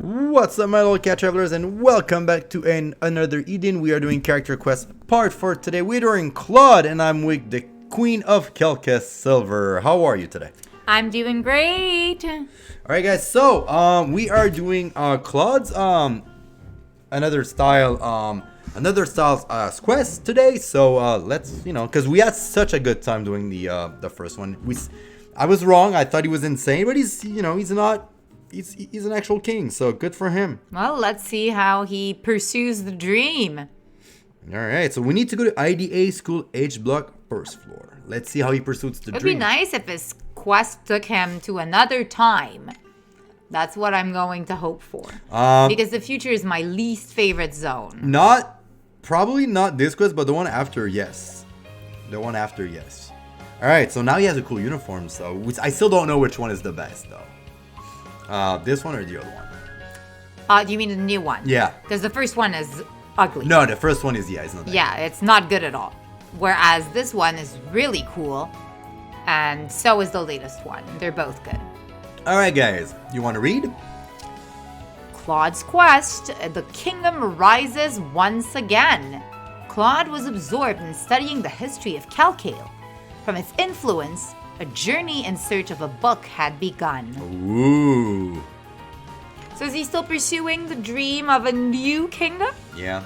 What's up, my little cat travelers, and welcome back to another Eden. We are doing character quest part 4 today. We're doing Claude, and I'm with the Queen of Kelkes Silver. How are you today? I'm doing great. Alright, guys, so we are doing Claude's another style quest today. So let's, because we had such a good time doing the first one. I was wrong. I thought he was insane, but he's not. He's an actual king, so good for him. Well, let's see how he pursues the dream. All right, so we need to go to IDA School H Block, first floor. Let's see how he pursues the dream. It'd be nice if his quest took him to another time. That's what I'm going to hope for. Because the future is my least favorite zone. Probably not this quest, but the one after, yes. The one after, yes. All right, so now he has a cool uniform, so I still don't know which one is the best, though. This one or the other one? Do you mean the new one? Yeah. Because the first one is ugly. No, the first one is, it's not that good. It's not good at all. Whereas this one is really cool, and so is the latest one. They're both good. All right, guys. You want to read? Claude's quest, the kingdom rises once again. Claude was absorbed in studying the history of Calcale. From its influence, a journey in search of a book had begun. Ooh. So is he still pursuing the dream of a new kingdom? Yeah.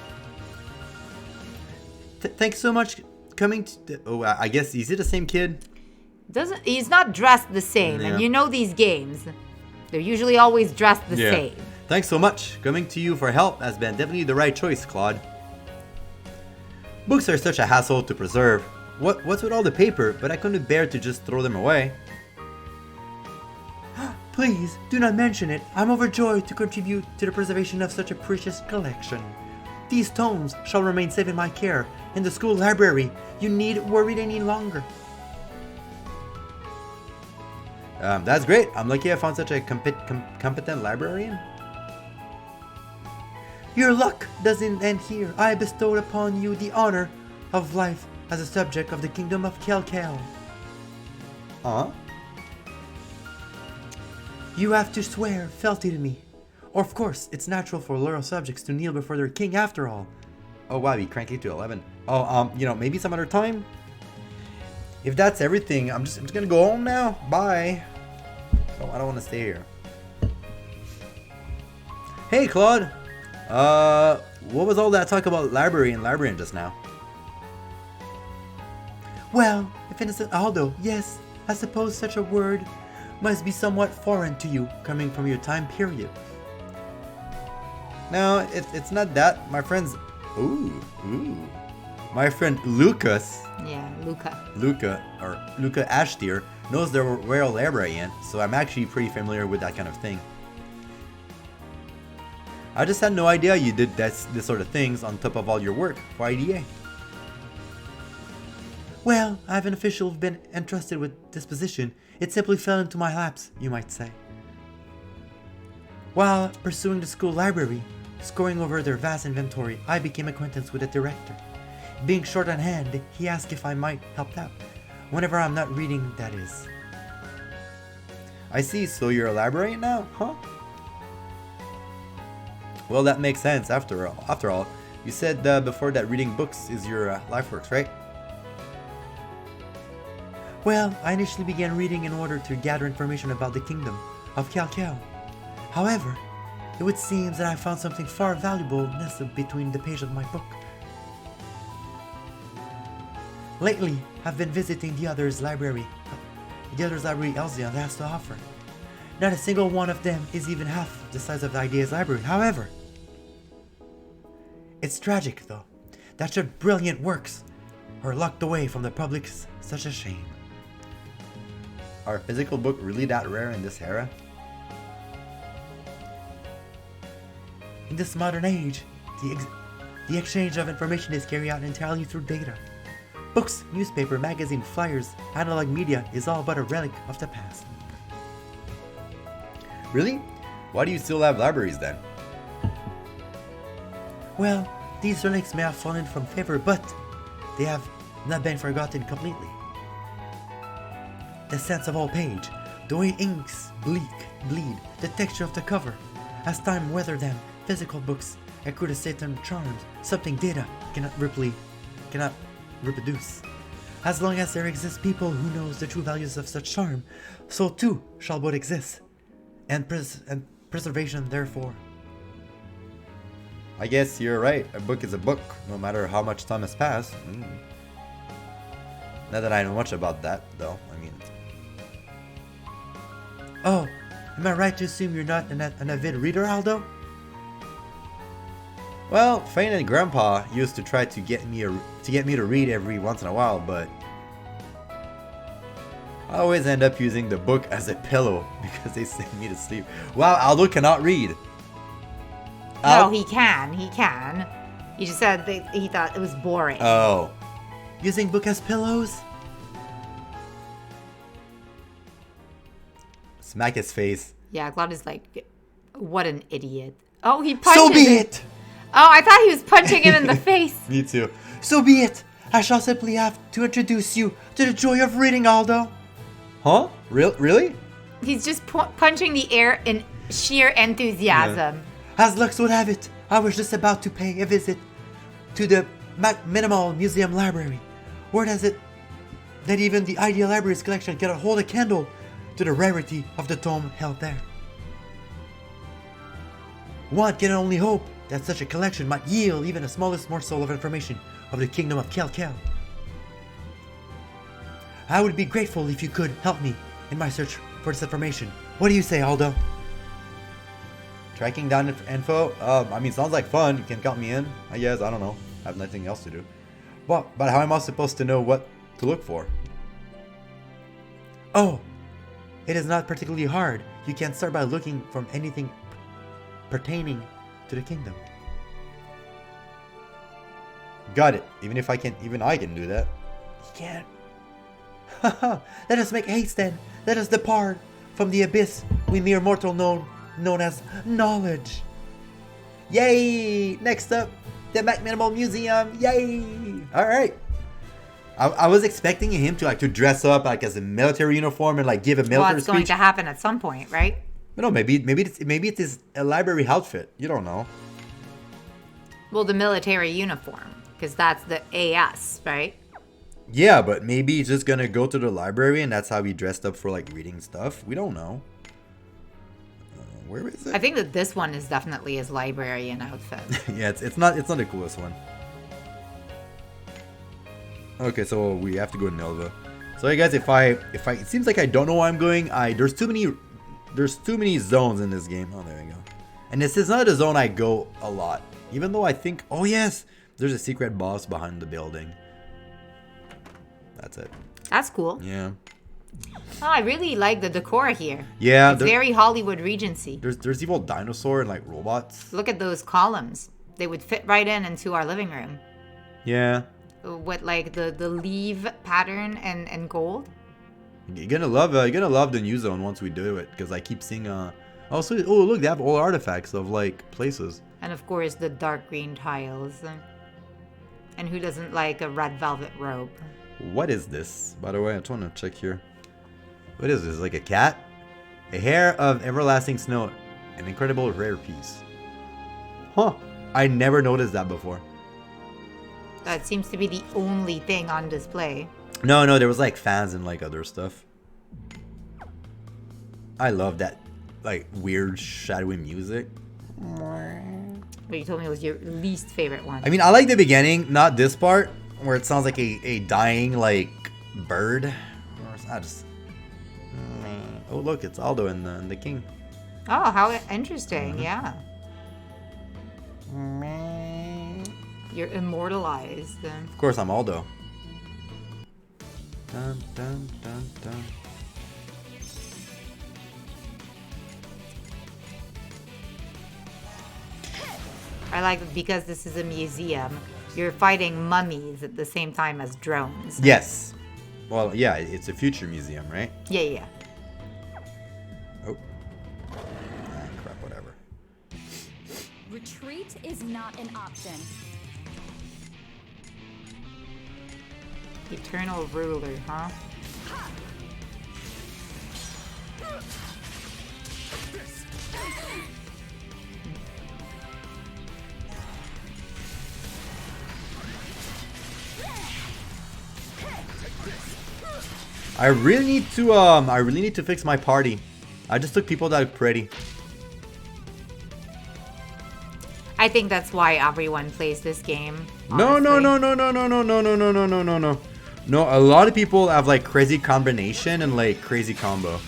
Thanks so much coming to... I guess, is it the same kid? He's not dressed the same, Yeah. and you know these games. They're usually always dressed the same. Thanks so much. Coming to you for help has been definitely the right choice, Claude. Books are such a hassle to preserve. What's with all the paper, but I couldn't bear to just throw them away. Please, do not mention it. I'm overjoyed to contribute to the preservation of such a precious collection. These tomes shall remain safe in my care in the school library. You need worry any longer. That's great. I'm lucky I found such a competent librarian. Your luck doesn't end here. I bestowed upon you the honor of life as a subject of the kingdom of Calcale. Huh? You have to swear fealty to me. Or of course, it's natural for loyal subjects to kneel before their king after all. Oh wow, you cranked it to 11. Oh, maybe some other time? If that's everything, I'm just gonna go home now. Bye. Oh, I don't want to stay here. Hey, Claude. What was all that talk about library and librarian just now? Well, if innocent Aldo, yes, I suppose such a word must be somewhat foreign to you, coming from your time period. No, it's not that. My friend's... Ooh. My friend Lucas... Yeah, Luca. Luca Ashtier knows the royal librarian, so I'm actually pretty familiar with that kind of thing. I just had no idea you did this sort of things on top of all your work for IDA. Well, I have an official been entrusted with this position. It simply fell into my laps, you might say. While pursuing the school library, scoring over their vast inventory, I became acquaintance with the director. Being short on hand, he asked if I might help out. Whenever I'm not reading, that is. I see, so you're a librarian now, huh? Well, that makes sense after all. You said before that reading books is your life works, right? Well, I initially began reading in order to gather information about the kingdom of Calcale. However, it would seem that I found something far valuable nestled between the page of my book. Lately, I've been visiting the others' library Elzion has to offer. Not a single one of them is even half the size of the IDA's library. However, it's tragic, though, that such brilliant works are locked away from the public. Such a shame. Are physical books really that rare in this era? In this modern age, the exchange of information is carried out entirely through data. Books, newspaper, magazine, flyers, analog media is all but a relic of the past. Really? Why do you still have libraries then? Well, these relics may have fallen from favor, but they have not been forgotten completely. The sense of all page, the way inks bleed, the texture of the cover, As time weather them, physical books accrue to certain charms, something data cannot reproduce. As long as there exists people who knows the true values of such charm, so too shall both exist, and preservation therefore. I guess you're right. A book is a book, no matter how much time has passed. Not that I know much about that, though. I mean... Oh, am I right to assume you're not an avid reader, Aldo? Well, Fane and Grandpa used to try to get me to read every once in a while, but I always end up using the book as a pillow because they send me to sleep. Wow, Aldo cannot read. No, he can. He can. He just said that he thought it was boring. Oh. Using book as pillows? Smack his face. Yeah, Claude is like, what an idiot. Oh, he punches So be it! Oh, I thought he was punching him in the face. Me too. So be it! I shall simply have to introduce you to the joy of reading, Aldo. Huh? Really? He's just punching the air in sheer enthusiasm. Yeah. As luck would have it, I was just about to pay a visit to the Minimal Museum Library. Word has it that even the Ideal Library's collection cannot hold a candle to the rarity of the tome held there. One can only hope that such a collection might yield even the smallest morsel of information of the kingdom of Kel. I would be grateful if you could help me in my search for this information. What do you say, Aldo? Tracking down info? I mean, sounds like fun. You can count me in, I guess. I don't know. I have nothing else to do. Well, but how am I supposed to know what to look for? Oh, it is not particularly hard. You can start by looking for anything pertaining to the kingdom. Got it. Even I can do that. He can't. Haha. Let us make haste then. Let us depart from the abyss we mere mortal known as knowledge. Yay! Next up, the Minimal Museum. Yay! All right. I was expecting him to dress up like as a military uniform and like give a military Well, it's going speech. to happen at some point, right? But no, maybe it is a library outfit. You don't know. Well, the military uniform, because that's the AS, right? Yeah, but maybe he's just gonna go to the library and that's how he dressed up for like reading stuff. We don't know. Where is it? I think that this one is definitely his librarian outfit. Yeah, it's not the coolest one. Okay, so we have to go to Nelva. So, hey guys, if I it seems like I don't know where I'm going. There's too many zones in this game. Oh, there we go. And this is not a zone I go a lot. Even though I think, oh yes, there's a secret boss behind the building. That's it. That's cool. Yeah. Oh, I really like the decor here. Yeah. It's very Hollywood Regency. There's evil dinosaur and like robots. Look at those columns. They would fit right into our living room. Yeah. With like the leaf pattern and gold. You're gonna love the new zone once we do it, because I keep seeing also, oh look, they have all artifacts of like places. And of course the dark green tiles. And who doesn't like a red velvet robe? What is this? By the way, I just want to check here. What is this? Like a cat? A hair of everlasting snow. An incredible rare piece. Huh. I never noticed that before. That seems to be the only thing on display. No, there was like fans and like other stuff. I love that like weird shadowy music. But you told me it was your least favorite one. I mean, I like the beginning, not this part where it sounds like a dying like bird. Or I just. Oh look, it's Aldo and the king. Oh, how interesting! Yeah. You're immortalized. Of course, I'm Aldo. Dun, dun, dun, dun. I like it because this is a museum. You're fighting mummies at the same time as drones. Yes. Well, yeah, it's a future museum, right? Yeah. Oh. Crap, whatever. Retreat is not an option. Eternal ruler, huh? I really need to fix my party. I just took people that look pretty. I think that's why everyone plays this game. No. No, a lot of people have like crazy combination and like crazy combo.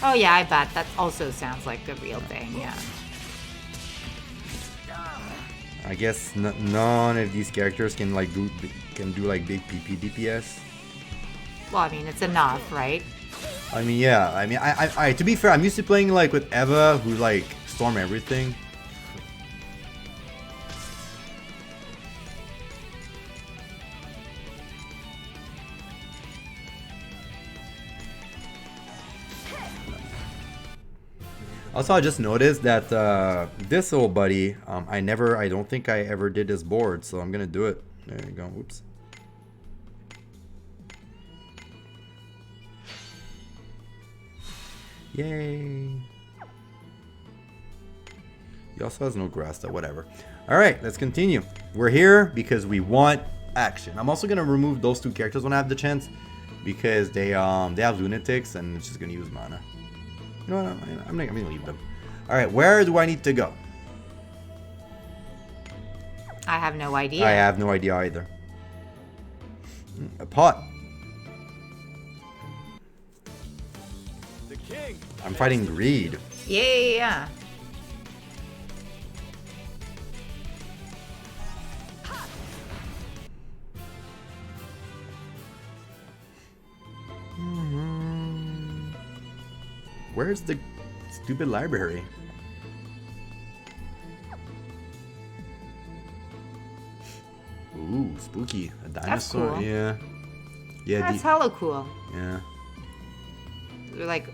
Oh yeah, I bet that also sounds like a real thing. Yeah. I guess none of these characters can do like big PP DPS. Well, I mean, it's enough, right? I mean, yeah. I mean, I to be fair, I'm used to playing like with Eva, who like storm everything. Also, I just noticed that this old buddy, I don't think I ever did his board, so I'm gonna do it. There you go. Whoops. Yay. He also has no grass, though. Whatever. All right, let's continue. We're here because we want action. I'm also gonna remove those two characters when I have the chance because they have lunatics and it's just gonna use mana. No, I'm gonna leave them. All right, where do I need to go? I have no idea. I have no idea either. A pot. The king. I'm fighting greed. Yeah. Where's the stupid library? Ooh, spooky. A dinosaur. That's cool. Yeah. Yeah. That's hella cool. Yeah. They're like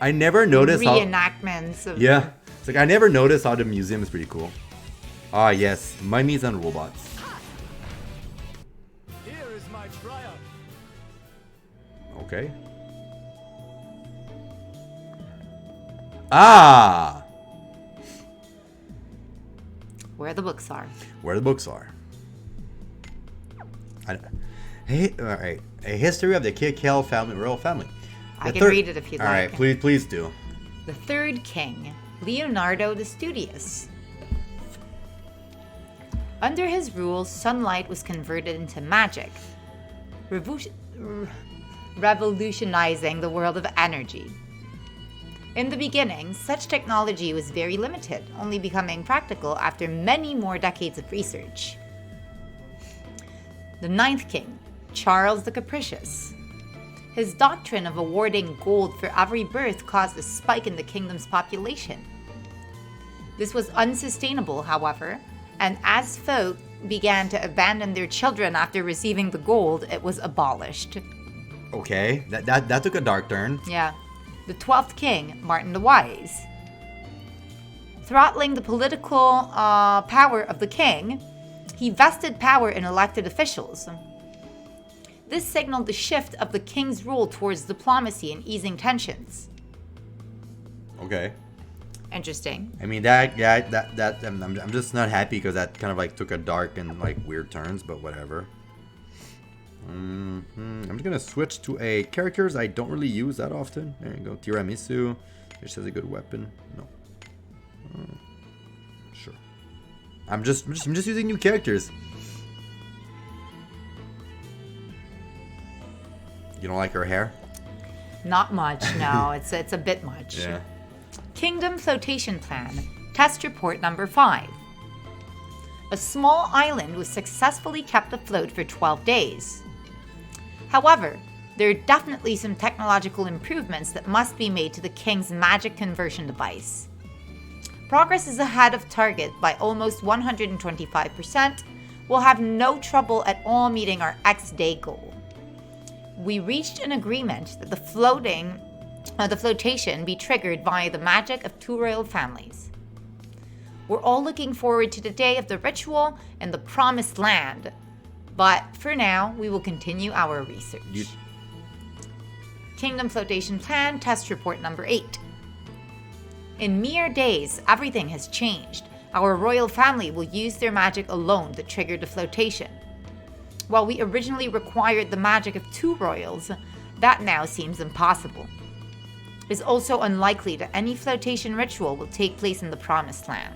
I never noticed reenactments of. Yeah. It's like I never noticed how the museum is pretty cool. Ah, yes. Mummies and robots. Here is my triumph. Okay. Ah! Where the books are. Where the books are. Hey, all right. A history of the Kikkel family, royal family. I can read it if you'd like. All right, please do. The third king, Leonardo the Studious. Under his rule, sunlight was converted into magic, revolutionizing the world of energy. In the beginning, such technology was very limited, only becoming practical after many more decades of research. The ninth king, Charles the Capricious. His doctrine of awarding gold for every birth caused a spike in the kingdom's population. This was unsustainable, however, and as folk began to abandon their children after receiving the gold, it was abolished. Okay, that took a dark turn. Yeah. The 12th king, Martin the Wise. Throttling the political power of the king, he vested power in elected officials. This signaled the shift of the king's rule towards diplomacy and easing tensions. Okay. Interesting. I mean I'm just not happy because that kind of like took a dark and like weird turns, but whatever. I'm just gonna switch to a characters I don't really use that often. There you go, Tiramisu. Which has a good weapon. No. Sure. I'm just using new characters. You don't like her hair? Not much, no. It's a bit much. Yeah. Kingdom Flotation Plan. Test Report number 5. A small island was successfully kept afloat for 12 days. However, there are definitely some technological improvements that must be made to the king's magic conversion device. Progress is ahead of target by almost 125%. We'll have no trouble at all meeting our X-Day goal. We reached an agreement that the flotation be triggered via the magic of 2 royal families. We're all looking forward to the day of the ritual and the promised land. But for now, we will continue our research. Kingdom Flotation Plan, Test Report number 8. In mere days, everything has changed. Our royal family will use their magic alone to trigger the flotation. While we originally required the magic of 2 royals, That now seems impossible. It's also unlikely that any flotation ritual will take place in the Promised Land.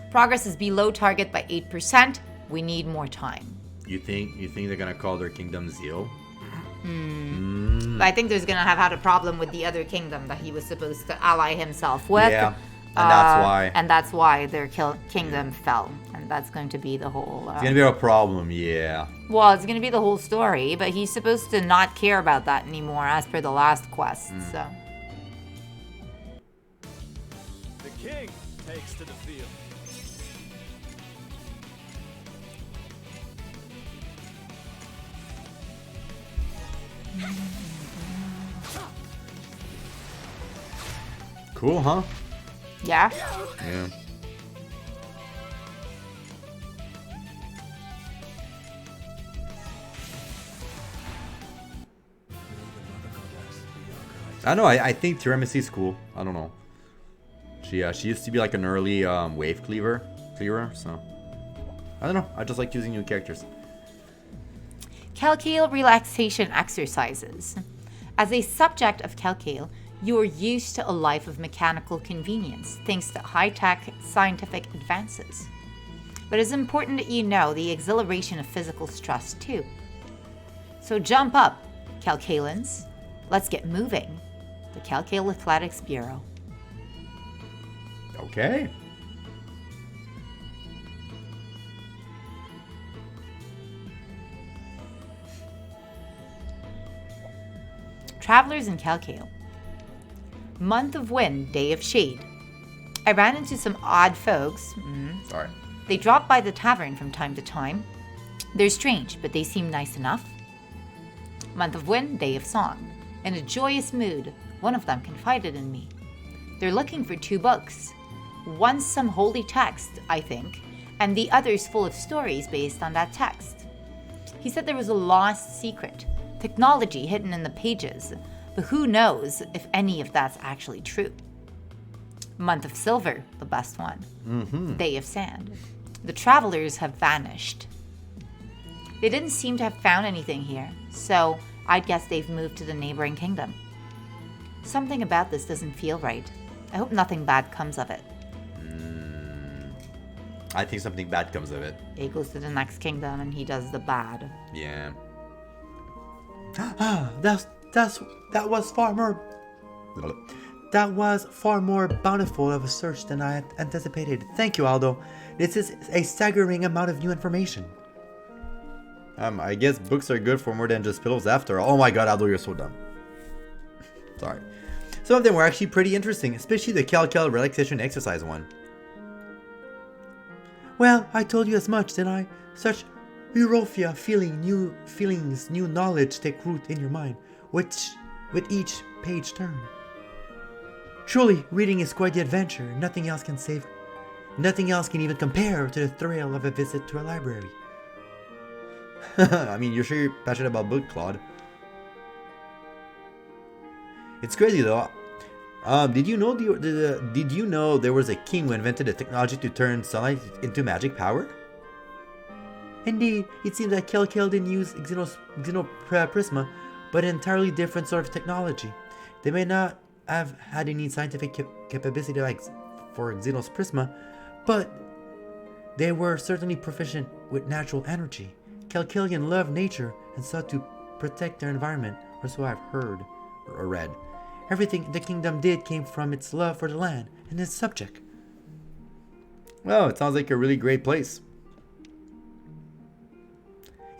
Progress is below target by 8%. We need more time. You think they're gonna call their kingdom Zeal? But I think there's gonna have had a problem with the other kingdom that he was supposed to ally himself with. Yeah, and that's why. And that's why their kingdom fell. And that's going to be the whole... It's gonna be a problem, yeah. Well, it's going to be the whole story, but he's supposed to not care about that anymore as per the last quest, so... The king takes to the field. Cool, huh? Yeah? Yeah. I don't know. I think Tiramisi's cool. I don't know. She used to be like an early wave cleaver, so I don't know. I just like using new characters. Calcale relaxation exercises. As a subject of Calcale, you are used to a life of mechanical convenience thanks to high-tech scientific advances. But it's important that you know the exhilaration of physical stress too. So jump up, Calcalans. Let's get moving. The Calcale Athletics Bureau. Okay. Travelers in Calcale. Month of wind, day of shade. I ran into some odd folks. Sorry. They drop by the tavern from time to time. They're strange, but they seem nice enough. Month of wind, day of song. In a joyous mood, one of them confided in me. They're looking for 2 books. One's some holy text, I think, and the other's full of stories based on that text. He said there was a lost secret, technology hidden in the pages, but who knows if any of that's actually true. Month of silver, the best one. Day of sand. The travelers have vanished. They didn't seem to have found anything here, so I'd guess they've moved to the neighboring kingdom. Something about this doesn't feel right. I hope nothing bad comes of it. I think something bad comes of it. He goes to the next kingdom and he does the bad. Yeah. That was far more bountiful of a search than I had anticipated. Thank you, Aldo. This is a staggering amount of new information. I guess books are good for more than just pillows after all. Oh my god, Aldo, you're so dumb. Sorry. Some of them were actually pretty interesting, especially the Calcal relaxation exercise one. Well, I told you as much, didn't I? Such Eurofia new feelings, new knowledge take root in your mind, which with each page turn. Truly, reading is quite the adventure. Nothing else can even compare to the thrill of a visit to a library. I mean, you're sure you're passionate about book, Claude. It's crazy though. Did you know there was a king who invented a technology to turn sunlight into magic power? Indeed, it seems that Calcal didn't use Xenoprisma, but an entirely different sort of technology. They may not have had any scientific capability like for Xenos Prisma, but they were certainly proficient with natural energy. Calcalian loved nature and sought to protect their environment, or so I've heard or read. Everything the kingdom did came from its love for the land and its subject. Well, it sounds like a really great place.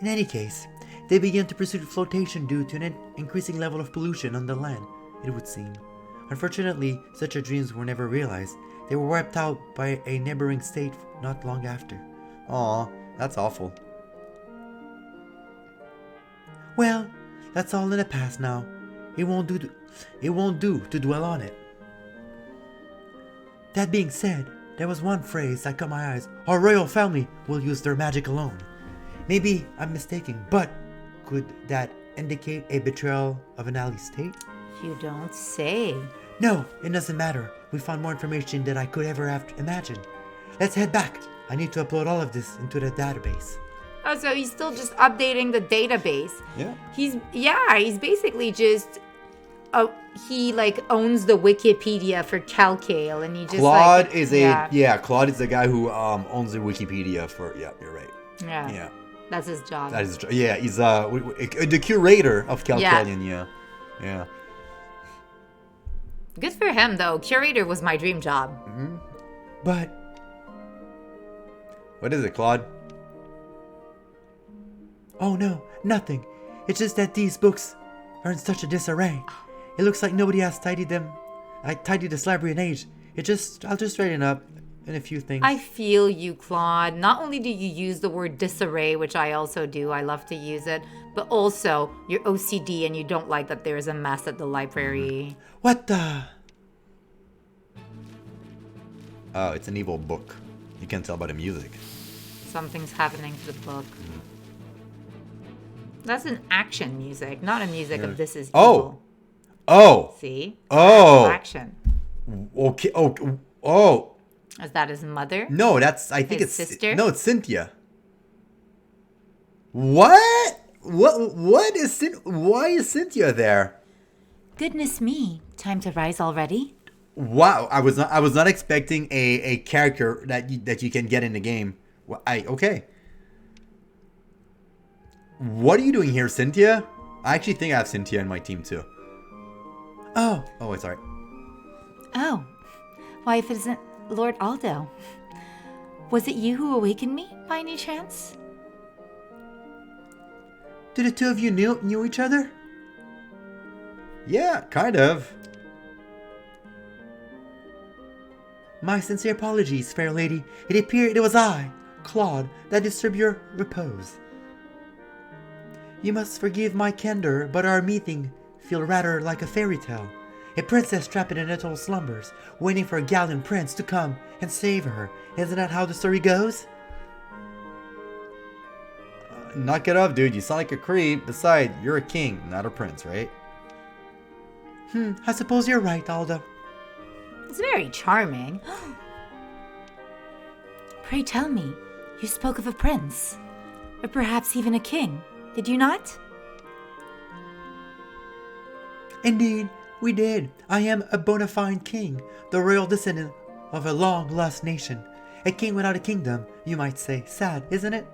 In any case, they began to pursue flotation due to an increasing level of pollution on the land, it would seem. Unfortunately, such dreams were never realized. They were wiped out by a neighboring state not long after. Aw, that's awful. Well, that's all in the past now. It won't do to dwell on it. That being said, there was one phrase that caught my eyes. Our royal family will use their magic alone. Maybe I'm mistaken, but could that indicate a betrayal of an ally state? You don't say. No, it doesn't matter. We found more information than I could ever have imagined. Let's head back. I need to upload all of this into the database. Oh, so he's still just updating the database. Yeah. He's basically just he like owns the Wikipedia for Calcale, and he just Claude like, is Claude is the guy who owns the Wikipedia for. Yeah, you're right. Yeah. That's his job. That is. Yeah, he's the curator of Calcalian. Yeah. Good for him though. Curator was my dream job. But What is it, Claude? oh no, nothing. It's just that these books are in such a disarray. It looks like nobody has tidied them. I tidied this library in age. I'll just straighten up in a few things. I feel you, Claude. Not only do you use the word disarray, which I also do, I love to use it, but also you're OCD and you don't like that there is a mess at the library. What the? Oh, it's an evil book. You can tell by the music. Something's happening to the book. That's an action music, not a music of this is evil. Oh. See? Oh. Action. Okay. Oh. Is that his mother? No, I think His it's sister? No, it's Cynthia. What? What is why is Cynthia there? Goodness me. Time to rise already? Wow, I was not expecting a character that you can get in the game. Okay. What are you doing here, Cynthia? I actually think I have Cynthia in my team too. Oh, Wait, sorry. Oh. Why, if it isn't Lord Aldo. Was it you who awakened me, by any chance? did the two of you knew each other? Yeah, kind of. My sincere apologies, fair lady. It appeared it was I, Claude, that disturbed your repose. You must forgive my candor, but our meeting feel rather like a fairy tale. A princess trapped in eternal slumbers, waiting for a gallant prince to come and save her. Isn't that how the story goes? Knock it off, dude. You sound like a creep. Besides, you're a king, not a prince, right? I suppose you're right, Aldo. It's very charming. Pray tell me, you spoke of a prince, or perhaps even a king, did you not? Indeed, we did. I am a bona fide king, the royal descendant of a long-lost nation. A king without a kingdom, you might say. Sad, isn't it?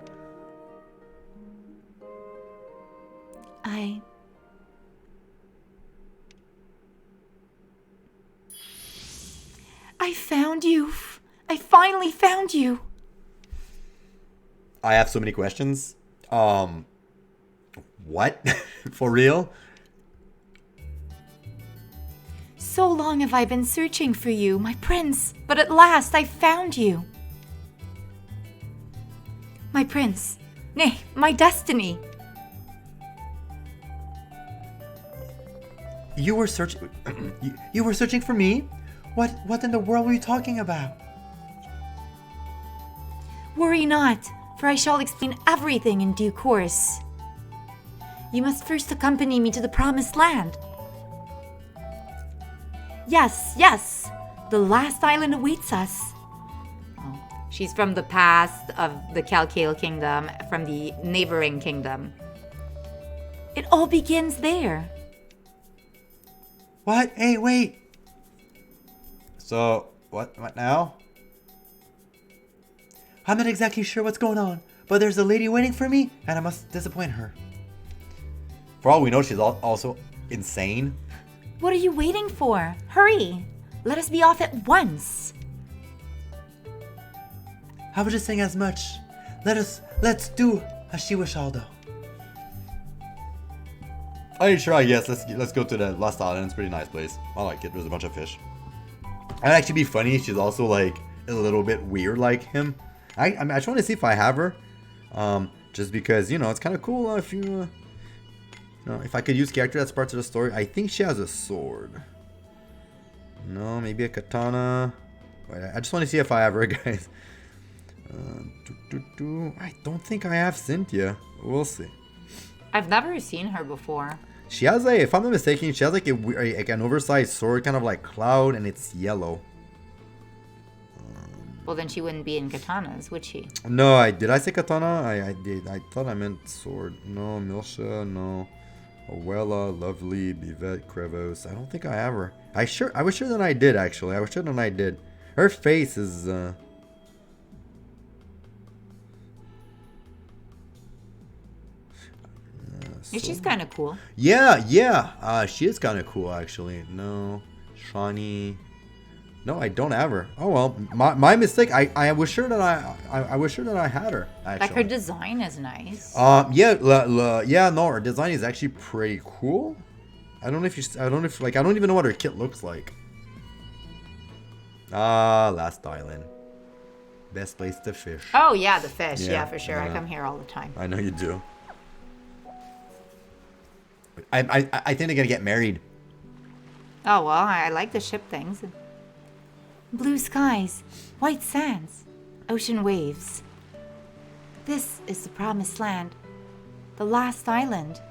I found you. I finally found you. I have so many questions. What? For real? So long have I been searching for you, my prince, but at last I found you. My prince, nay, my destiny. You were searching. You were searching for me? What in the world were you talking about? Worry not, for I shall explain everything in due course. You must first accompany me to the promised land. Yes, the last island awaits us. Oh, she's from the past of the Calcale kingdom, from the neighboring kingdom. It all begins there. What? Hey, wait. So, what now? I'm not exactly sure what's going on, but there's a lady waiting for me, and I must disappoint her. For all we know, she's also insane. What are you waiting for? Hurry! Let us be off at once. I was just saying as much. Let's do as she wish, Aldo. Alright, sure, I guess. Let's go to the last island. It's a pretty nice place. I like it. There's a bunch of fish. It'd actually be funny. She's also like a little bit weird like him. I just want to see if I have her. Just because, it's kind of cool if you if I could use character that's parts of the story. I think she has a sword. No, maybe a katana. Wait, I just want to see if I have her, guys. I don't think I have Cynthia. We'll see. I've never seen her before. She has if I'm not mistaken, she has like an oversized sword, kind of like Claude, and it's yellow. Well, then she wouldn't be in katanas, would she? No, did I say katana? I did. I thought I meant sword. No, Milsha, no. Oella, Lovely, Bivette, Krevos. I don't think I have her. I was sure that I did, actually. I was sure that I did. Her face is, She's kind of cool. Yeah. She is kind of cool, actually. No. Shawnee. No, I don't have her. Oh well, my mistake. I was sure that I was sure that I had her. Actually. Like her design is nice. Yeah. No, her design is actually pretty cool. I don't even know what her kit looks like. Last island. Best place to fish. Oh yeah, the fish. Yeah, Yeah, for sure. I yeah. come here all the time. I know you do. I think they're gonna get married. Oh well, I like the ship things. Blue skies, white sands, ocean waves. This is the promised land. The last island.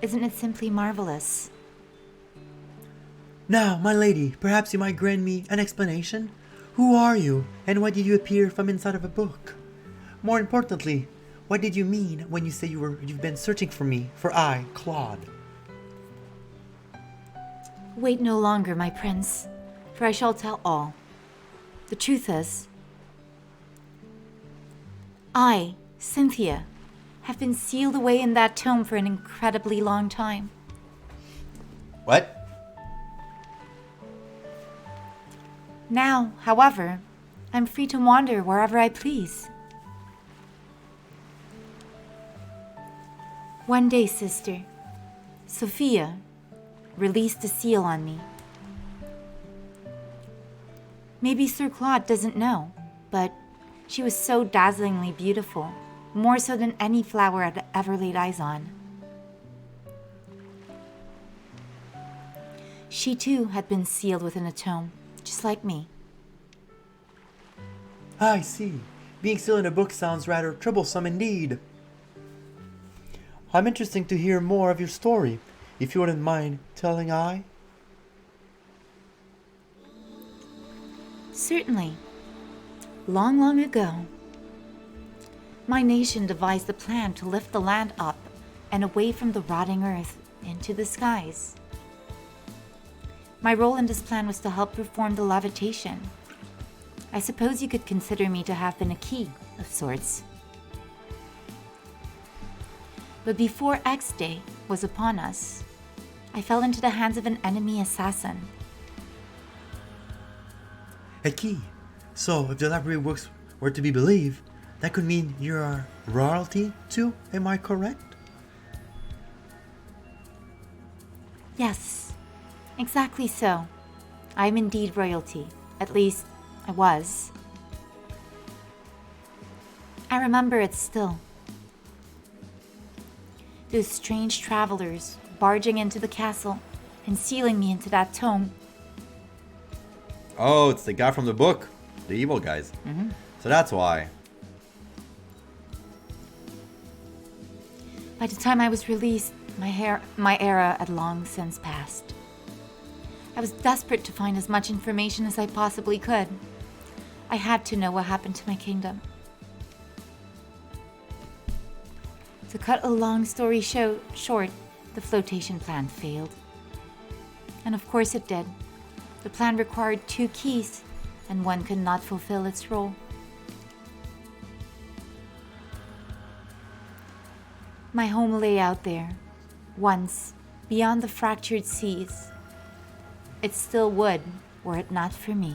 Isn't it simply marvelous? Now, my lady, perhaps you might grant me an explanation? Who are you, and why did you appear from inside of a book? More importantly, what did you mean when you say you've been searching for me, for I, Claude? Wait no longer, my prince, for I shall tell all. The truth is, I, Cynthia, have been sealed away in that tome for an incredibly long time. What? Now, however, I'm free to wander wherever I please. One day, sister, Sophia released a seal on me. Maybe Sir Claude doesn't know, but she was so dazzlingly beautiful, more so than any flower I'd ever laid eyes on. She too had been sealed within a tome, just like me. I see. Being sealed in a book sounds rather troublesome indeed. I'm interested to hear more of your story, if you wouldn't mind telling I. Certainly. Long, long ago, my nation devised a plan to lift the land up and away from the rotting earth into the skies. My role in this plan was to help perform the levitation. I suppose you could consider me to have been a key of sorts. But before X Day was upon us, I fell into the hands of an enemy assassin. A key. So, if the library books were to be believed, that could mean you're royalty too, am I correct? Yes, exactly so. I am indeed royalty. At least, I was. I remember it still. Those strange travelers barging into the castle and sealing me into that tome. Oh, it's the guy from the book. The evil guys. So that's why. By the time I was released, my era had long since passed. I was desperate to find as much information as I possibly could. I had to know what happened to my kingdom. To cut a long story short, the flotation plan failed. And of course it did. The plan required 2 keys, and one could not fulfill its role. My home lay out there, once, beyond the fractured seas. It still would, were it not for me.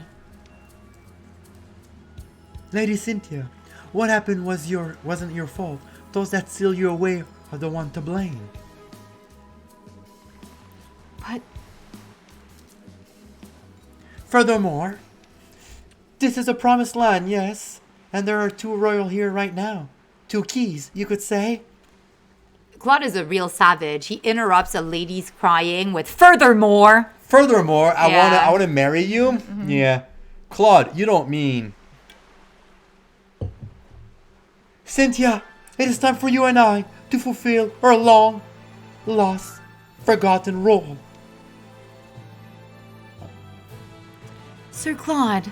Lady Cynthia, what happened wasn't your fault. Those that seal you away are the one to blame. But Furthermore, this is a promised land, yes, and there are 2 royal here right now. 2 keys, you could say. Claude is a real savage. He interrupts a lady's crying with furthermore. Furthermore, Yeah. I wanna marry you. Yeah, Claude, you don't mean. Cynthia, it is time for you and I to fulfill our long lost, forgotten role. Sir Claude,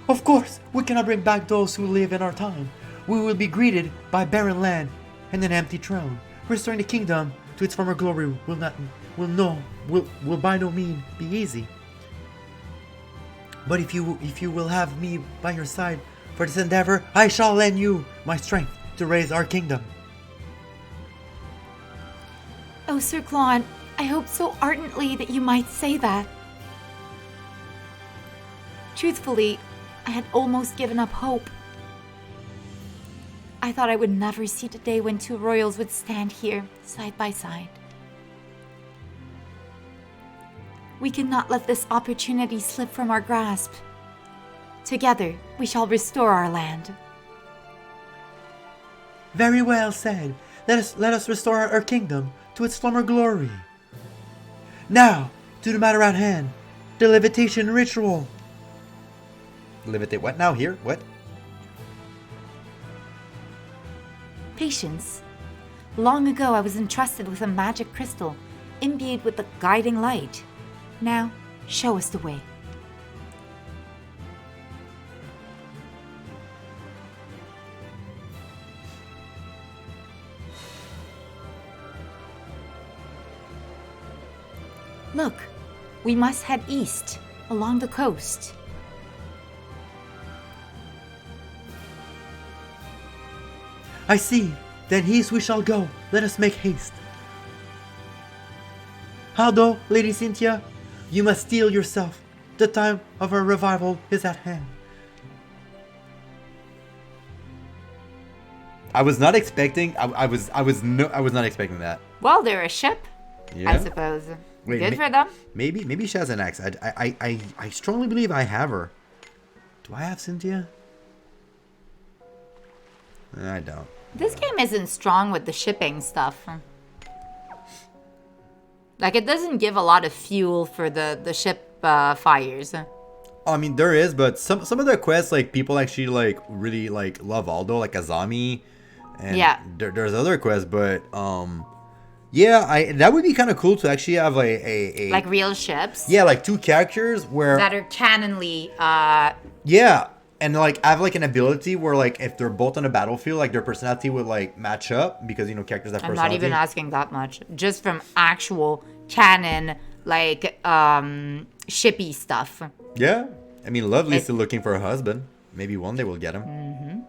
Of course, we cannot bring back those who live in our time. We will be greeted by barren land and an empty throne. Restoring the kingdom to its former glory will by no means be easy. But if you will have me by your side for this endeavor, I shall lend you my strength to raise our kingdom. oh Sir Claude, I hope so ardently that you might say that. Truthfully, I had almost given up hope. I thought I would never see the day when two royals would stand here, side by side. We cannot let this opportunity slip from our grasp. Together, we shall restore our land. Very well said. Let us restore our kingdom to its former glory. Now, to the matter at hand, the levitation ritual. Levitate what now? Here? What? Patience. Long ago, I was entrusted with a magic crystal, imbued with the guiding light. Now, show us the way. Look, we must head east, along the coast. I see. Then east we shall go. Let us make haste. How though, Lady Cynthia? You must steel yourself. The time of our revival is at hand. I was not expecting. I was not expecting that. Well, they're a ship, Yeah. I suppose. Wait, Good for them. Maybe she has an ex. I strongly believe I have her. Do I have Cynthia? I don't. This game isn't strong with the shipping stuff. Like, it doesn't give a lot of fuel for the ship fires. I mean, there is, but some of the quests, like, people actually, like, really, like, love Aldo, like Azami. And Yeah. There's other quests, but, yeah, that would be kind of cool to actually have, like, a Like real ships. yeah, like, two characters where... That are canonly, Yeah, and, like, have, like, an ability where, like, if they're both on a battlefield, like, their personality would, like, match up, because, you know, characters have I'm personality. not even asking that much. Just from actual canon, like, shippy stuff. Yeah. I mean, Lovely's still looking for a husband. Maybe one day we'll get him.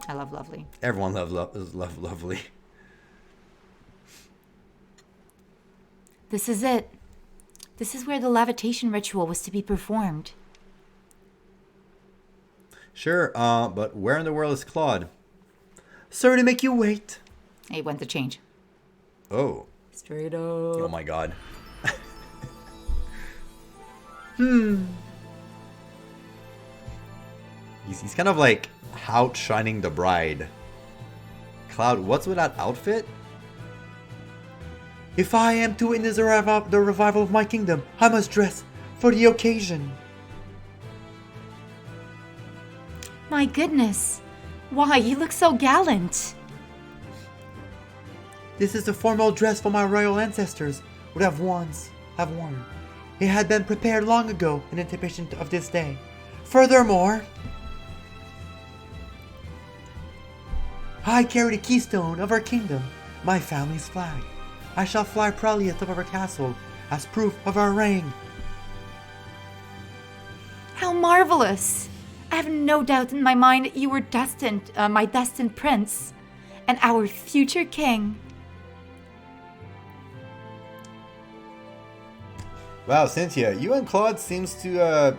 I love Lovely. Everyone loves Lovely. This is it. This is where the levitation ritual was to be performed. Sure, but where in the world is Claude? Sorry to make you wait. He went to change. Oh. Straight up. Oh my god. He's kind of like outshining the bride. Cloud, what's with that outfit? If I am to witness the revival of my kingdom, I must dress for the occasion. My goodness. Why, you look so gallant. This is the formal dress for my royal ancestors would have worn. It had been prepared long ago in anticipation of this day. Furthermore, I carry the keystone of our kingdom, my family's flag. I shall fly proudly atop of our castle as proof of our reign. How marvelous. I have no doubt in my mind that you were destined, my destined prince, and our future king. Wow, Cynthia, you and Claude seems to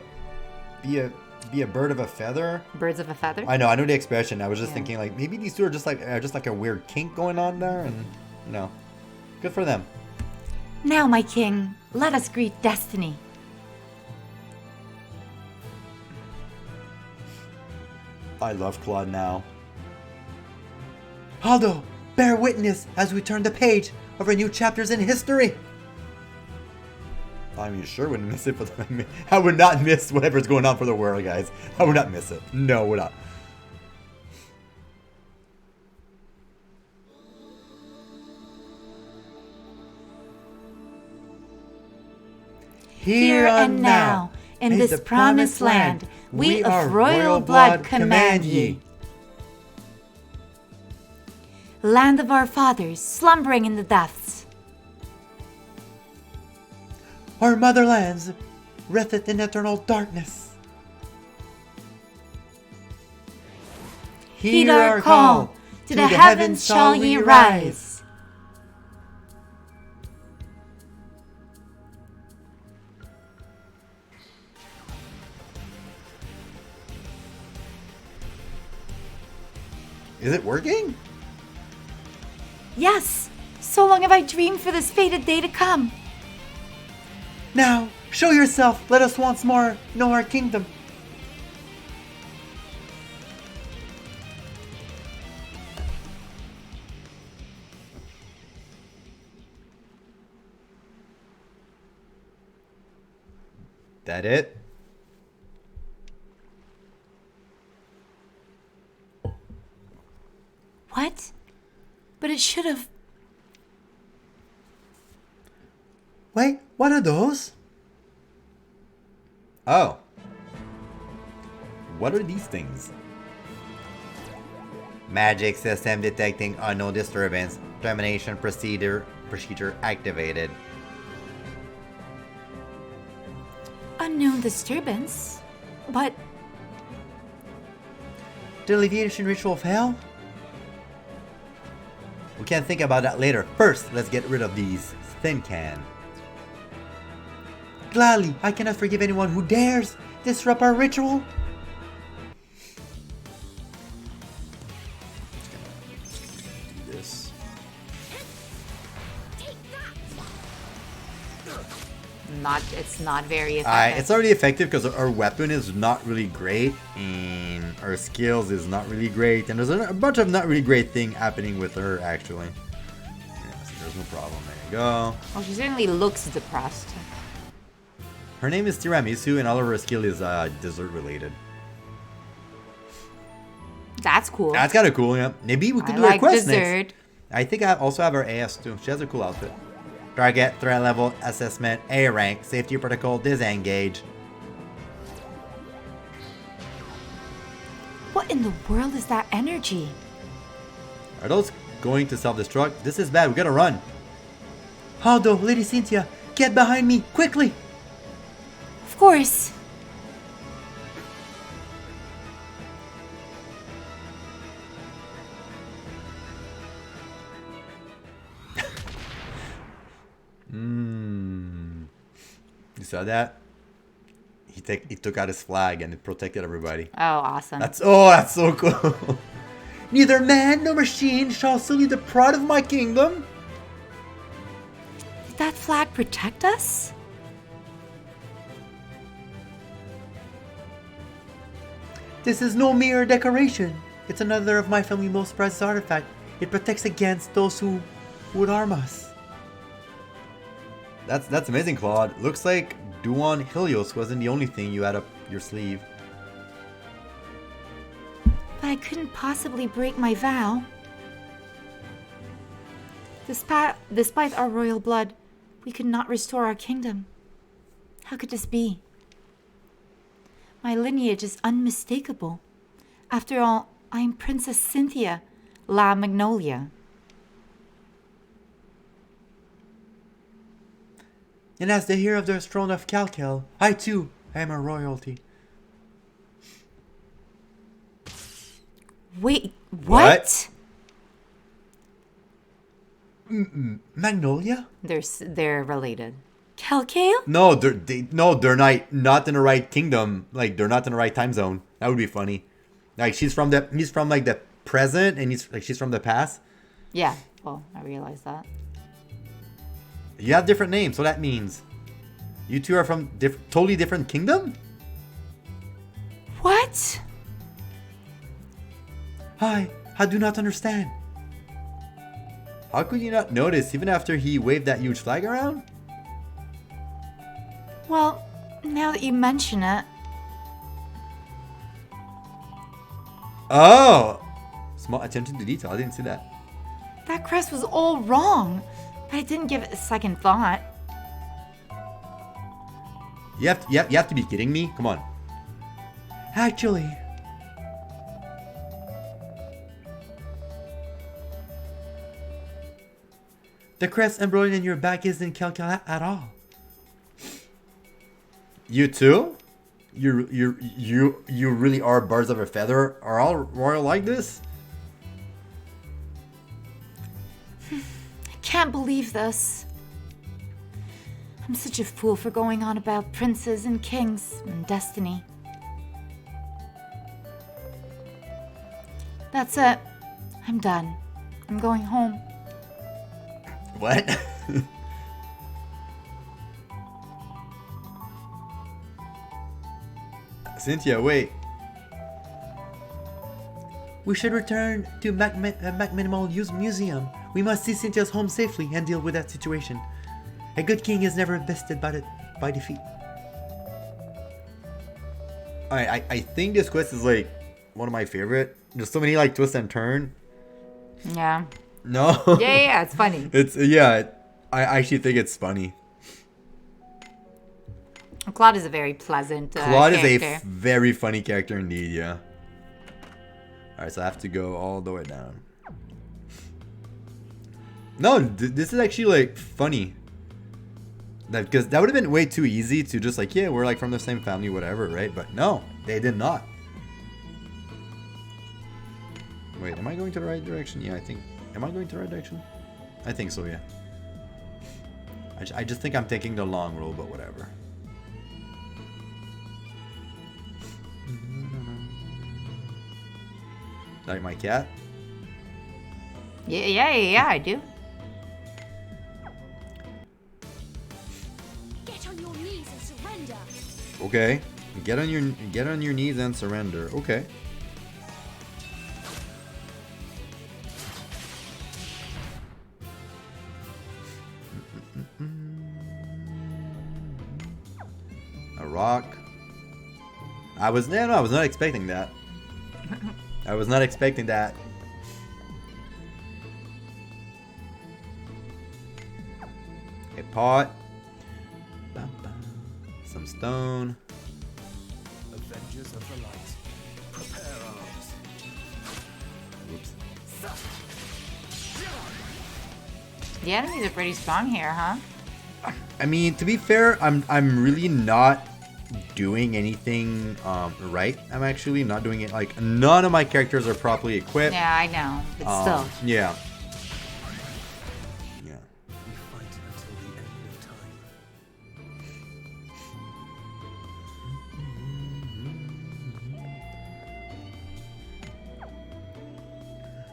be a bird of a feather. Birds of a feather? I know the expression. I was just Yeah. thinking like maybe these two are just like a weird kink going on there, and you know, good for them. Now, my king, let us greet destiny. I love Claude now. Aldo, bear witness as we turn the page of our new chapters in history. I mean, you sure wouldn't miss it, but I would not miss whatever's going on for the world, guys. I would not miss it. No, would not. here and now, in this promised land, we of royal blood command ye. Land of our fathers, slumbering in the depths, Our motherlands wreatheth in eternal darkness. heed our call, to the heavens shall ye rise. Is it working? Yes, so long have I dreamed for this fated day to come. Now, show yourself. Let us once more know our kingdom. That it? What? But it should have. Wait, what are those? Oh. What are these things? Magic system detecting unknown disturbance. Termination procedure activated. Unknown disturbance? But Did the alleviation ritual fail? We can think about that later. First, let's get rid of these thin can. Gladly, I cannot forgive anyone who dares disrupt our ritual. Do this. it's not very effective. It's already effective because our weapon is not really great, and our skills is not really great, and there's a bunch of not really great thing happening with her actually. Yeah, so there's no problem. There you go. Well, she certainly looks depressed. Her name is Tiramisu, and all of her skill is dessert related. That's cool. That's kind of cool, yeah. Maybe we could I do like her quest dessert. next. I think I also have her AS too. She has a cool outfit. Target, threat level, assessment, A rank, safety protocol, disengage. What in the world is that energy? Are those going to self-destruct? This is bad. We gotta run. Haldo, Lady Cynthia, get behind me, quickly! Of course. You saw that? He took out his flag and it protected everybody. Oh, awesome. That's so cool. Neither man nor machine shall sully the pride of my kingdom. Did that flag protect us? This is no mere decoration. It's another of my family's most precious artifacts. It protects against those who would harm us. That's amazing, Claude. Looks like Duan Helios wasn't the only thing you had up your sleeve. But I couldn't possibly break my vow. Despite our royal blood, we could not restore our kingdom. How could this be? My lineage is unmistakable. After all, I am Princess Cynthia, La Magnolia. And as the heir of the throne of Calcal, I too am a royalty. Wait, what? Magnolia? They're related. Calcale? No, they're not in the right kingdom. Like they're not in the right time zone. That would be funny. Like he's from like the present, and she's from the past. Yeah, well, I realized that. You have different names, so that means you two are from totally different kingdom. What? I do not understand. How could you not notice even after he waved that huge flag around? Well, now that you mention it, Oh, small attention to detail. I didn't see that. that crest was all wrong. But I didn't give it a second thought. You have to be kidding me. Come on. Actually, the crest embroidered in your back isn't Calcal at all. You too? You really are birds of a feather? Are all royal like this? I can't believe this. I'm such a fool for going on about princes and kings and destiny. That's it. I'm done. I'm going home. What? Cynthia, wait. We should return to Mac Minimal Museum. We must see Cynthia's home safely and deal with that situation. A good king is never bested by defeat. I think this quest is like one of my favorite. There's so many like twists and turn. Yeah. No. Yeah, it's funny. I actually think it's funny. Claude is a very pleasant Claude character. is a very funny character indeed, yeah. Alright, so I have to go all the way down. No, this is actually like funny. Because that would have been way too easy to just like, yeah, we're like from the same family, whatever, right? But no, they did not. Wait, am I going to the right direction? Yeah, I think. Am I going to the right direction? I think so, yeah. I just think I'm taking the long road, but whatever. Like my cat? Yeah, I do. Get on your knees and surrender. Okay. Get on your knees and surrender. Okay. A rock. I was not expecting that. I was not expecting that. A pot. Some stone. Avengers of the light, prepare arms. Oops. The enemies are pretty strong here, huh? I mean, to be fair, I'm really not doing anything right. I'm actually not doing it. Like, none of my characters are properly equipped. Yeah, I know. But still. Yeah. Yeah. We fight until the end of time.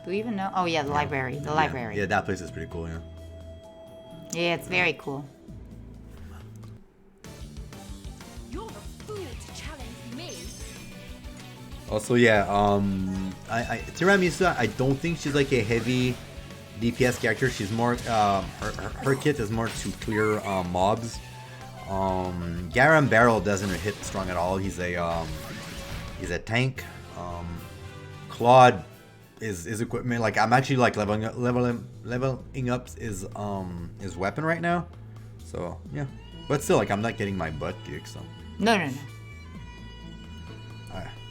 Do we even know? Oh, yeah, the library. The library. Yeah, that place is pretty cool, yeah. Yeah, it's very cool. You're a fool to challenge me. Also, yeah, Tiramisu, I don't think she's like a heavy DPS character. She's more, her kit is more to clear mobs. Garam Barrel doesn't hit strong at all. He's a tank. Claude is equipment. Like, I'm actually like leveling up his weapon right now. So yeah, but still, like, I'm not getting my butt kicked. So No.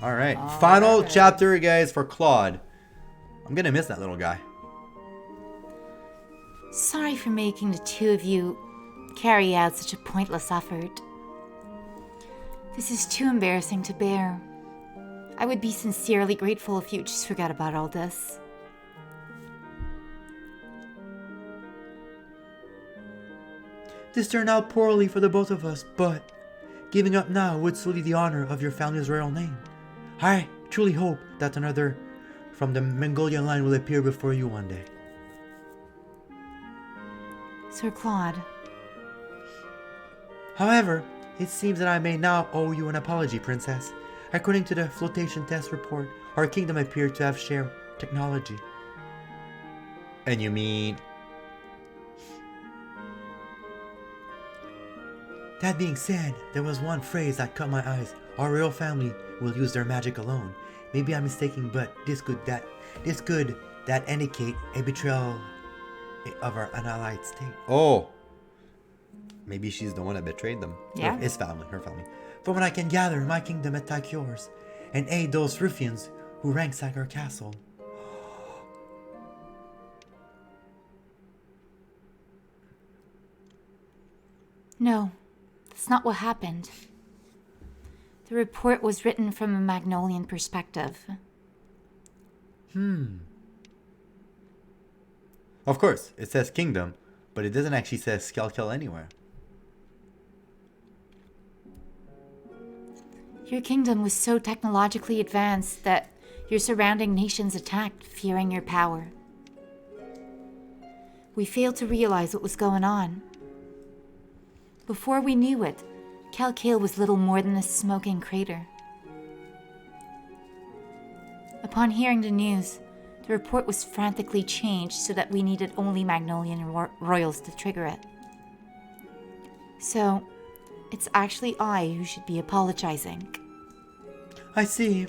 all right, final chapter, guys, for Claude. I'm gonna miss that little guy. Sorry for making the two of you carry out such a pointless effort. This is too embarrassing to bear. I would be sincerely grateful if you just forgot about all this. This turned out poorly for the both of us, but giving up now would sully the honor of your family's royal name. I truly hope that another from the Mongolian line will appear before you one day. Sir Claude, However, it seems that I may now owe you an apology, Princess. According to the flotation test report, our kingdom appeared to have shared technology. And you mean? That being said, there was one phrase that caught my eyes. Our royal family will use their magic alone. Maybe I'm mistaken, but this could indicate a betrayal of our unallied state. Oh, Maybe she's the one that betrayed them. Yeah. His family, her family. From what I can gather, my kingdom attack yours, and aid those ruffians who ransack our castle. No, that's not what happened. The report was written from a Magnolian perspective. Of course, it says kingdom, but it doesn't actually say Skelkel anywhere. Your kingdom was so technologically advanced that your surrounding nations attacked, fearing your power. We failed to realize what was going on. Before we knew it, Calcale was little more than a smoking crater. Upon hearing the news, the report was frantically changed so that we needed only Magnolian royals to trigger it. So, it's actually I who should be apologizing. I see.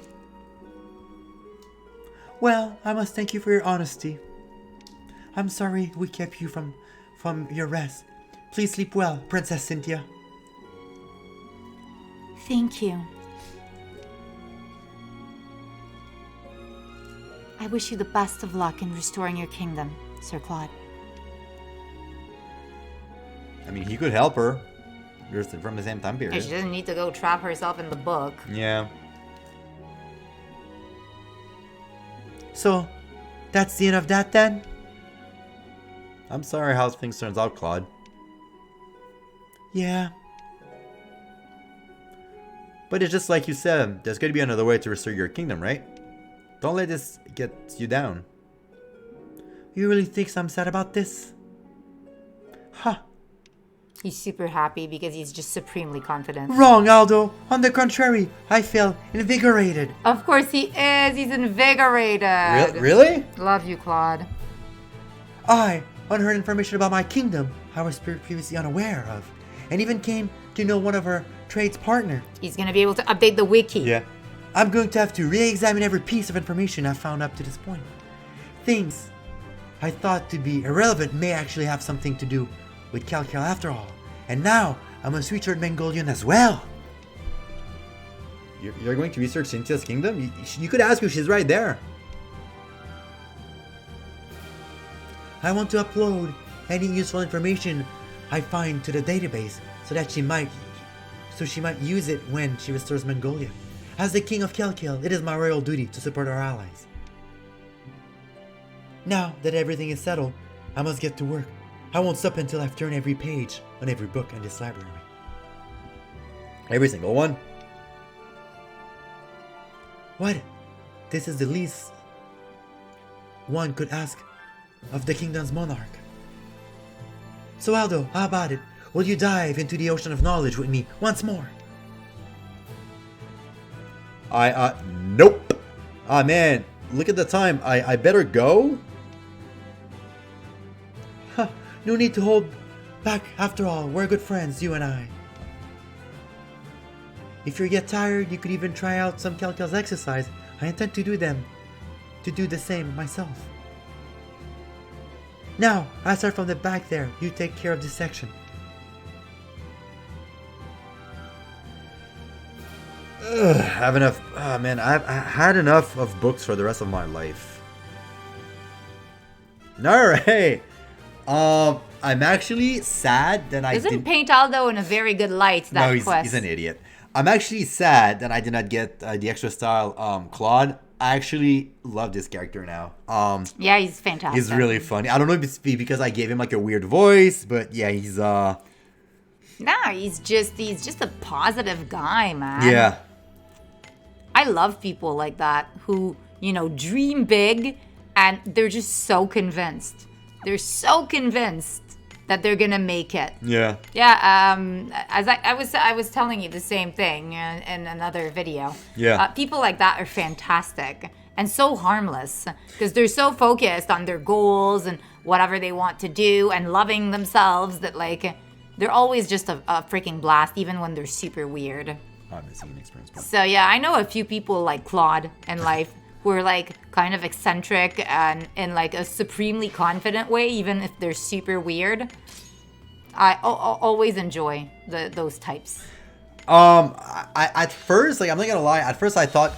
Well, I must thank you for your honesty. I'm sorry we kept you from your rest. Please sleep well, Princess Cynthia. Thank you. I wish you the best of luck in restoring your kingdom, Sir Claude. I mean, he could help her. They're from the same time She period. doesn't need to go trap herself in the book. Yeah. So, that's the end of that then? I'm sorry how things turns out, Claude. Yeah. But it's just like you said, there's gonna be another way to restore your kingdom, right? Don't let this get you down. You really think I'm sad about this? Huh. He's super happy because he's just supremely confident. Wrong, Aldo. On the contrary, I feel invigorated. Of course he is. He's invigorated. Really? Love you, Claude. I unheard information about my kingdom I was previously unaware of, and even came to know one of our trade's partner. He's gonna be able to update the wiki. Yeah. I'm going to have to re-examine every piece of information I've found up to this point. Things I thought to be irrelevant may actually have something to do with Calcal after all. And now, I must research Mongolian as well. You're going to research Cynthia's kingdom? You could ask her, she's right there. I want to upload any useful information I find to the database so that she might use it when she restores Mongolia. As the king of Kelkil, it is my royal duty to support our allies. Now that everything is settled, I must get to work. I won't stop until I've turned every page on every book in this library. Every single one. What? This is the least one could ask of the kingdom's monarch. So Aldo, how about it? Will you dive into the ocean of knowledge with me once more? Nope. Ah, man, look at the time. I better go? Huh, no need to hold back. After all, we're good friends, you and I. If you get tired, you could even try out some Kelkel's exercise. I intend to do the same myself. Now, I start from the back there. You take care of this section. Ugh, I have enough. Oh, man, I had enough of books for the rest of my life. Alright. I'm actually sad that I Doesn't didn't... paint Aldo in a very good light, that No, quest. he's an idiot. I'm actually sad that I did not get the extra style Claude. I actually love this character now. Yeah, he's fantastic. He's really funny. I don't know if it's because I gave him like a weird voice, but yeah, he's Nah, he's just a positive guy, man. yeah. I love people like that who, dream big and they're just so convinced. They're so convinced that they're gonna make it. Yeah. Yeah, as I was telling you the same thing in another video. Yeah. People like that are fantastic and so harmless because they're so focused on their goals and whatever they want to do and loving themselves that they're always just a freaking blast even when they're super weird. I'm missing an experience point. So yeah, I know a few people like Claude in life who are kind of eccentric and in a supremely confident way, even if they're super weird. I always enjoy those types. I at first, like, I'm not gonna lie, at first I thought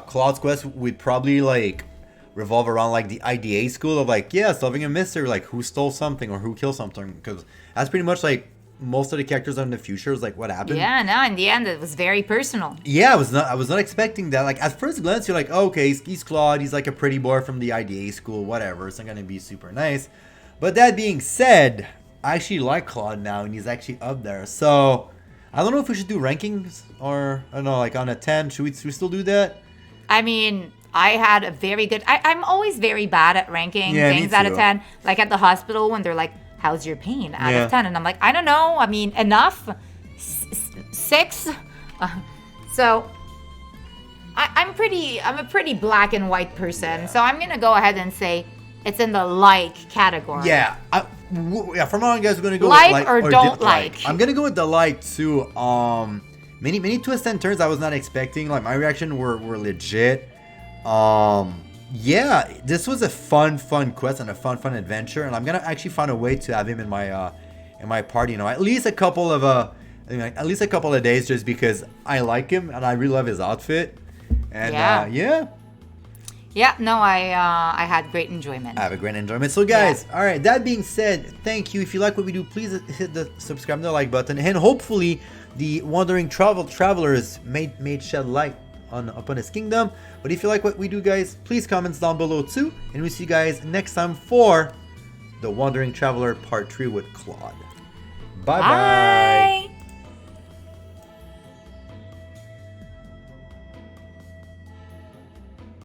Claude's quest would probably like revolve around like the IDA school of like, yeah, solving a mystery, like who stole something or who killed something, because that's pretty much like most of the characters in the future is like what happened. Yeah, no, in the end it was very personal. Yeah, I was not expecting that. Like at first glance, you're like, oh, okay, he's Claude, he's like a pretty boy from the IDA school, whatever. It's not gonna be super nice. But that being said, I actually like Claude now, and he's actually up there. So I don't know if we should do rankings or I don't know, like on a 10. Should we still do that? I mean, I had a very good. I'm always very bad at ranking Yeah, me things out of too. 10. Like at the hospital when they're like, "How's your pain?" Out Yeah. of 10, and I'm like, I don't know. I mean, enough. 6. So I'm a pretty black and white person. So I'm gonna go ahead and say it's in the like category. Yeah, yeah. From now on, guys, we're gonna go Like with or don't like. I'm gonna go with the like too. Many twists and turns I was not expecting. Like my reaction were legit. Yeah, this was a fun quest and a fun adventure, and I'm gonna actually find a way to have him in my party. You know, at least a couple of at least a couple of days, just because I like him and I really love his outfit. And Yeah. yeah. Yeah. No, I had great enjoyment. I have a great enjoyment. So guys, all right, that being said, thank you. If you like what we do, please hit the subscribe and the like button, and hopefully the wandering travelers made shed light upon his kingdom. But if you like what we do, guys, please comment down below too, and we'll see you guys next time for the Wandering Traveler Part 3 with Claude. Bye bye. Bye.